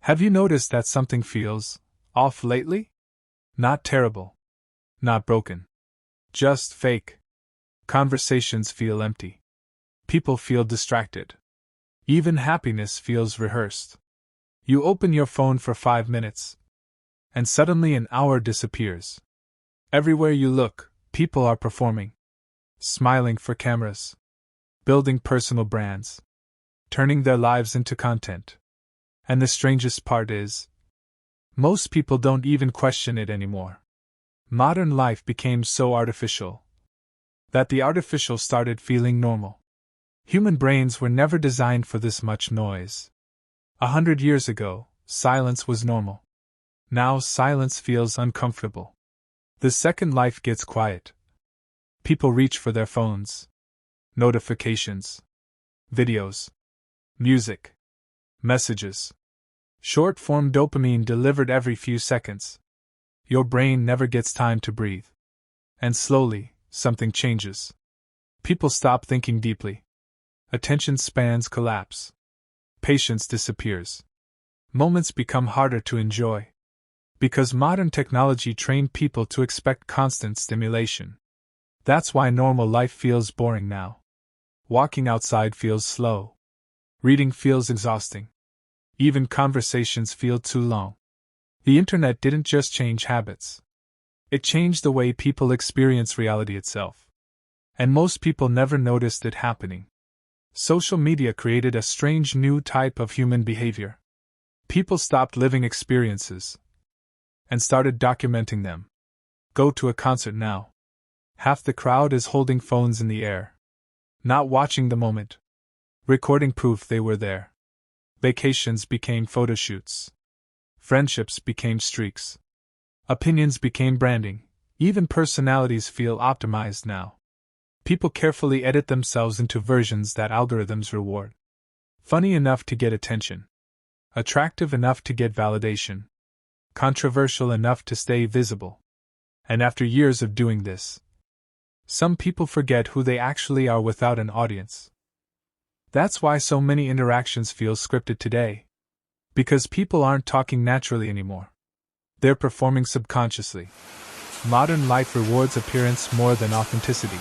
Have you noticed that something feels off lately? Not terrible. Not broken. Just fake. Conversations feel empty. People feel distracted. Even happiness feels rehearsed. You open your phone for 5 minutes, and suddenly an hour disappears. Everywhere you look, people are performing, smiling for cameras, building personal brands, turning their lives into content. And the strangest part is, most people don't even question it anymore. Modern life became so artificial that the artificial started feeling normal. Human brains were never designed for this much noise. 100 years ago, silence was normal. Now silence feels uncomfortable. The second life gets quiet, people reach for their phones. Notifications, videos, music, messages. Short-form dopamine delivered every few seconds. Your brain never gets time to breathe. And slowly, something changes. People stop thinking deeply. Attention spans collapse. Patience disappears. Moments become harder to enjoy. Because modern technology trained people to expect constant stimulation. That's why normal life feels boring now. Walking outside feels slow. Reading feels exhausting. Even conversations feel too long. The internet didn't just change habits. It changed the way people experience reality itself. And most people never noticed it happening. Social media created a strange new type of human behavior. People stopped living experiences and started documenting them. Go to a concert now. Half the crowd is holding phones in the air, not watching the moment, recording proof they were there. Vacations became photo shoots. Friendships became streaks. Opinions became branding. Even personalities feel optimized now. People carefully edit themselves into versions that algorithms reward. Funny enough to get attention. Attractive enough to get validation. Controversial enough to stay visible. And after years of doing this, some people forget who they actually are without an audience. That's why so many interactions feel scripted today. Because people aren't talking naturally anymore. They're performing subconsciously. Modern life rewards appearance more than authenticity.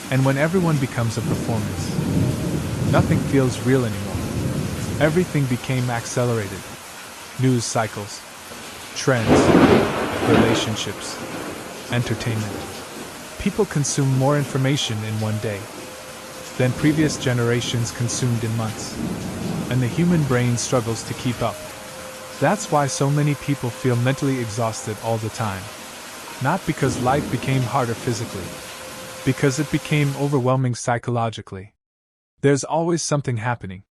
And when everyone becomes a performance, nothing feels real anymore. Everything became accelerated. News cycles, trends, relationships, entertainment. People consume more information in one day than previous generations consumed in months. And the human brain struggles to keep up. That's why so many people feel mentally exhausted all the time. Not because life became harder physically, because it became overwhelming psychologically. There's always something happening.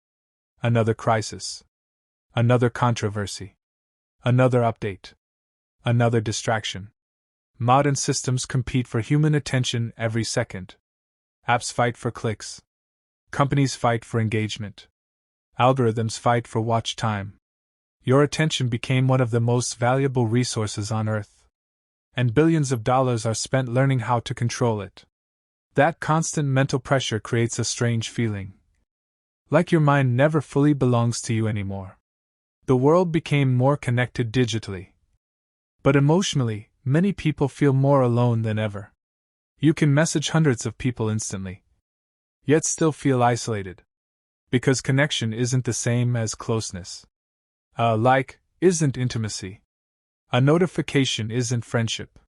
Another crisis. Another controversy. Another update. Another distraction. Modern systems compete for human attention every second. Apps fight for clicks. Companies fight for engagement. Algorithms fight for watch time. Your attention became one of the most valuable resources on Earth. And billions of dollars are spent learning how to control it. That constant mental pressure creates a strange feeling. Like your mind never fully belongs to you anymore. The world became more connected digitally. But emotionally, many people feel more alone than ever. You can message hundreds of people instantly, yet still feel isolated. Because connection isn't the same as closeness. A like isn't intimacy. A notification isn't friendship.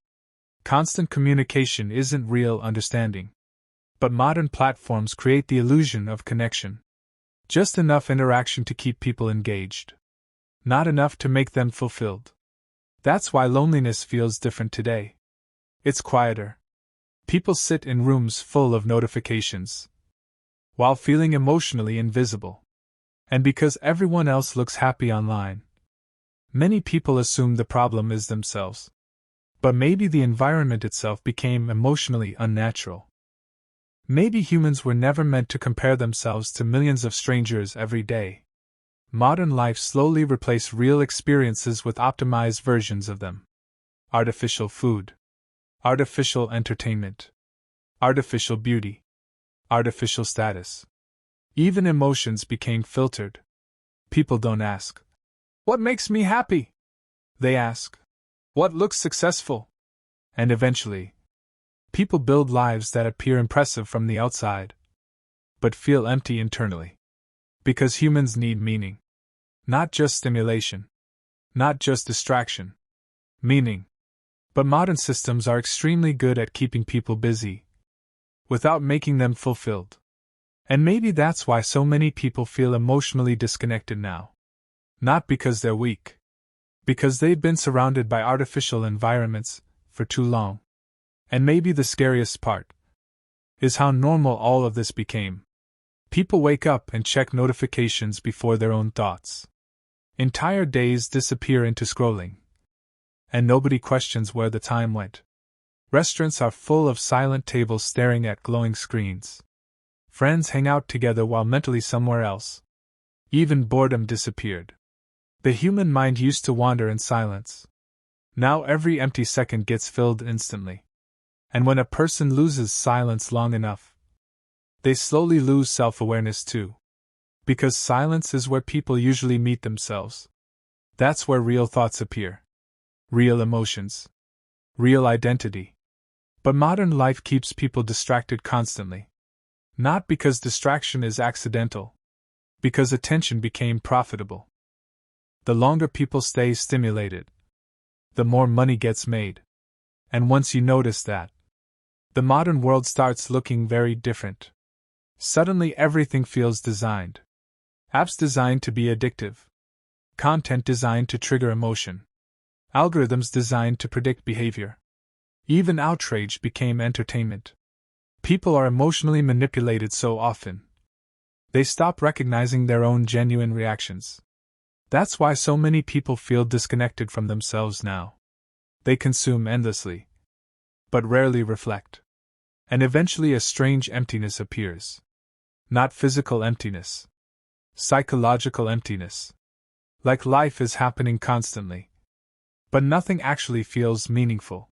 Constant communication isn't real understanding. But modern platforms create the illusion of connection. Just enough interaction to keep people engaged. Not enough to make them fulfilled. That's why loneliness feels different today. It's quieter. People sit in rooms full of notifications, while feeling emotionally invisible. And because everyone else looks happy online, many people assume the problem is themselves. But maybe the environment itself became emotionally unnatural. Maybe humans were never meant to compare themselves to millions of strangers every day. Modern life slowly replaced real experiences with optimized versions of them. Artificial food. Artificial entertainment. Artificial beauty. Artificial status. Even emotions became filtered. People don't ask, What makes me happy? They ask. What looks successful? And eventually, people build lives that appear impressive from the outside, but feel empty internally. Because humans need meaning. Not just stimulation. Not just distraction. Meaning. But modern systems are extremely good at keeping people busy, without making them fulfilled. And maybe that's why so many people feel emotionally disconnected now. Not because they're weak. Because they've been surrounded by artificial environments for too long. And maybe the scariest part is how normal all of this became. People wake up and check notifications before their own thoughts. Entire days disappear into scrolling. And nobody questions where the time went. Restaurants are full of silent tables staring at glowing screens. Friends hang out together while mentally somewhere else. Even boredom disappeared. The human mind used to wander in silence. Now every empty second gets filled instantly. And when a person loses silence long enough, they slowly lose self-awareness too. Because silence is where people usually meet themselves. That's where real thoughts appear. Real emotions. Real identity. But modern life keeps people distracted constantly. Not because distraction is accidental. Because attention became profitable. The longer people stay stimulated, the more money gets made. And once you notice that, the modern world starts looking very different. Suddenly everything feels designed. Apps designed to be addictive. Content designed to trigger emotion. Algorithms designed to predict behavior. Even outrage became entertainment. People are emotionally manipulated so often. They stop recognizing their own genuine reactions. That's why so many people feel disconnected from themselves now. They consume endlessly, but rarely reflect. And eventually a strange emptiness appears. Not physical emptiness. Psychological emptiness. Like life is happening constantly. But nothing actually feels meaningful.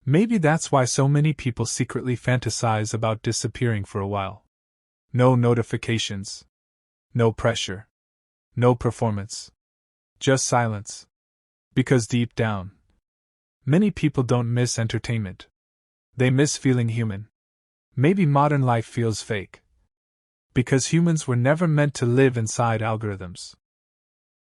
Maybe that's why so many people secretly fantasize about disappearing for a while. No notifications. No pressure. No performance. Just silence. Because deep down, many people don't miss entertainment. They miss feeling human. Maybe modern life feels fake. Because humans were never meant to live inside algorithms.